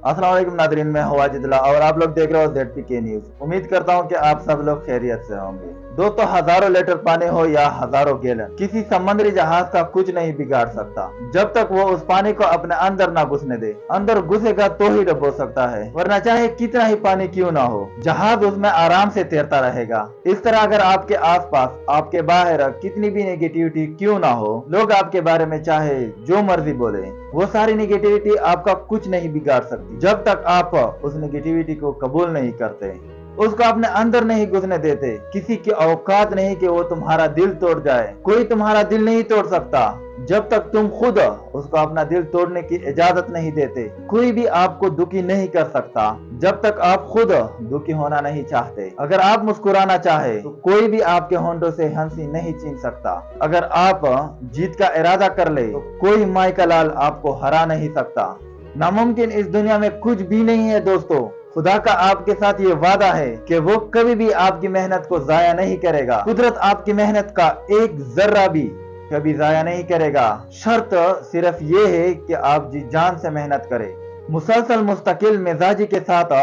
अस्सलाम वालेकुम नादरीन, मैं हूं वाजिदुल्लाह और आप लोग देख रहे हो ZPK न्यूज। उम्मीद करता हूं कि आप सब लोग खैरियत से होंगे। दोस्तों, हजारों लीटर पानी हो या हजारों गैलन, किसी समुद्री जहाज का कुछ नहीं बिगाड़ सकता जब तक वो उस पानी को अपने अंदर ना घुसने दे। अंदर घुसेगा तो ही डुबो सकता है, वरना चाहे कितना ही पानी क्यों ना हो, जहाज उसमें आराम से तैरता रहेगा। इस तरह अगर आपके आसपास, आपके बाहर कितनी भी नेगेटिविटी क्यों ना हो, लोग आपके बारे में चाहे जो मर्जी बोले, वो सारी नेगेटिविटी आपका कुछ नहीं बिगाड़ सकती जब तक आप उस नेगेटिविटी को कबूल नहीं करते, उसको अपने अंदर नहीं घुसने देते। किसी की औकात नहीं कि वो तुम्हारा दिल तोड़ जाए। कोई तुम्हारा दिल नहीं तोड़ सकता जब तक तुम खुद उसको अपना दिल तोड़ने की इजाजत नहीं देते। कोई भी आपको दुखी नहीं कर सकता जब तक आप खुद दुखी होना नहीं चाहते। अगर आप मुस्कुराना चाहे तो कोई भी आपके होंठों से हंसी नहीं छीन सकता। अगर आप जीत का इरादा कर ले तो कोई माई का लाल आपको हरा नहीं सकता। नामुमकिन इस दुनिया में कुछ भी नहीं है दोस्तों। खुदा का आपके साथ ये वादा है कि वो कभी भी आपकी मेहनत को जाया नहीं करेगा। कुदरत आपकी मेहनत का एक जर्रा भी कभी जाया नहीं करेगा। शर्त सिर्फ ये है कि आप जी जान से मेहनत करें, मुसलसल मुस्तकिल मिजाजी के साथ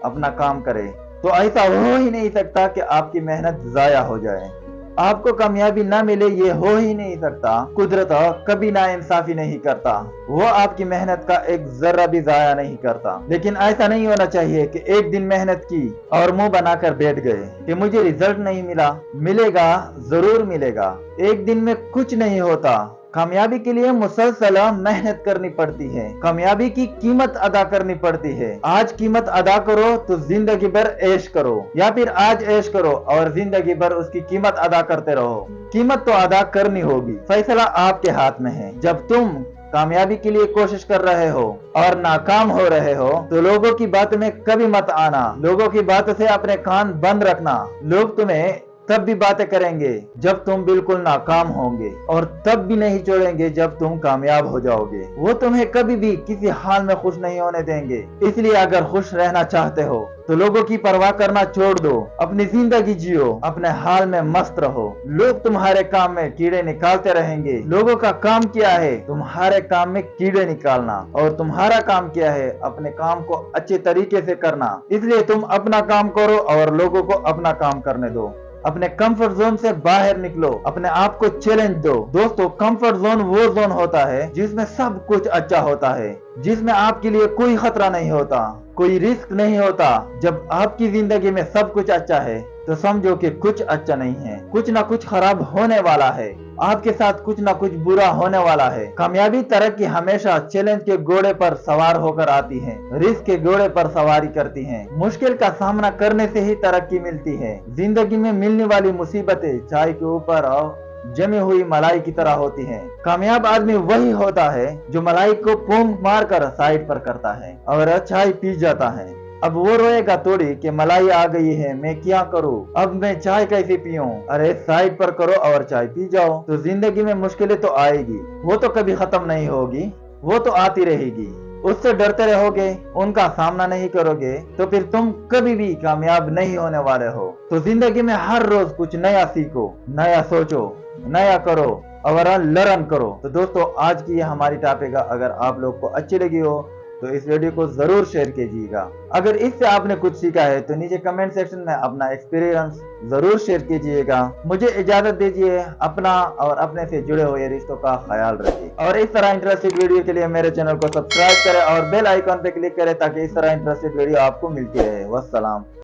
अपना काम करें, तो ऐसा हो ही नहीं सकता कि आपकी मेहनत जाया हो जाए, आपको कामयाबी ना मिले। ये हो ही नहीं सकता। कुदरत कभी ना इंसाफी नहीं करता, वो आपकी मेहनत का एक जर्रा भी जाया नहीं करता। लेकिन ऐसा नहीं होना चाहिए कि एक दिन मेहनत की और मुंह बनाकर बैठ गए कि मुझे रिजल्ट नहीं मिला। मिलेगा, जरूर मिलेगा। एक दिन में कुछ नहीं होता। कामयाबी के लिए मुसलसल मेहनत करनी पड़ती है। कामयाबी की कीमत अदा करनी पड़ती है। आज कीमत अदा करो तो जिंदगी भर ऐश करो, या फिर आज ऐश करो और जिंदगी भर उसकी कीमत अदा करते रहो। कीमत तो अदा करनी होगी, फैसला आपके हाथ में है। जब तुम कामयाबी के लिए कोशिश कर रहे हो और नाकाम हो रहे हो तो लोगों की बात में कभी मत आना। लोगों की बातों से अपने कान बंद रखना। लोग तुम्हें तब भी बातें करेंगे जब तुम बिल्कुल नाकाम होंगे, और तब भी नहीं छोड़ेंगे जब तुम कामयाब हो जाओगे। वो तुम्हें कभी भी किसी हाल में खुश नहीं होने देंगे। इसलिए अगर खुश रहना चाहते हो तो लोगों की परवाह करना छोड़ दो, अपनी जिंदगी जियो, अपने हाल में मस्त रहो। लोग तुम्हारे काम में कीड़े निकालते रहेंगे। लोगों का काम क्या है? तुम्हारे काम में कीड़े निकालना, और तुम्हारा काम क्या है? अपने काम को अच्छे तरीके से करना। इसलिए तुम अपना काम करो और लोगों को अपना काम करने दो। अपने कंफर्ट जोन से बाहर निकलो, अपने आप को चैलेंज दो। दोस्तों, कंफर्ट जोन वो जोन होता है जिसमें सब कुछ अच्छा होता है, जिसमें आपके लिए कोई खतरा नहीं होता, कोई रिस्क नहीं होता। जब आपकी जिंदगी में सब कुछ अच्छा है तो समझो कि कुछ अच्छा नहीं है, कुछ ना कुछ खराब होने वाला है, आपके साथ कुछ ना कुछ बुरा होने वाला है। कामयाबी तरक्की हमेशा चैलेंज के घोड़े पर सवार होकर आती है, रिस्क के घोड़े पर सवारी करती है। मुश्किल का सामना करने से ही तरक्की मिलती है। जिंदगी में मिलने वाली मुसीबतें चाय के ऊपर जमी हुई मलाई की तरह होती हैं। कामयाब आदमी वही होता है जो मलाई को फूंक मारकर साइड पर करता है और चाय पी जाता है। अब वो रोएगा थोड़ी कि मलाई आ गई है, मैं क्या करूं, अब मैं चाय कैसे पीऊं। अरे साइड पर करो और चाय पी जाओ। तो जिंदगी में मुश्किलें तो आएगी, वो तो कभी खत्म नहीं होगी, वो तो आती रहेगी। उससे डरते रहोगे, उनका सामना नहीं करोगे, तो फिर तुम कभी भी कामयाब नहीं होने वाले हो। तो जिंदगी में हर रोज कुछ नया सीखो, नया सोचो, नया करो और लर्न करो। तो दोस्तों, आज की ये हमारी टॉपिक अगर आप लोग को अच्छी लगी हो तो इस वीडियो को जरूर शेयर कीजिएगा। अगर इससे आपने कुछ सीखा है तो नीचे कमेंट सेक्शन में अपना एक्सपीरियंस जरूर शेयर कीजिएगा। मुझे इजाजत दीजिए। अपना और अपने से जुड़े हुए रिश्तों का ख्याल रखिए, और इस तरह इंटरेस्टिंग वीडियो के लिए मेरे चैनल को सब्सक्राइब करें और बेल आइकॉन पे क्लिक करें ताकि इस तरह इंटरेस्टिंग वीडियो आपको मिलती रहे। वस्सलाम।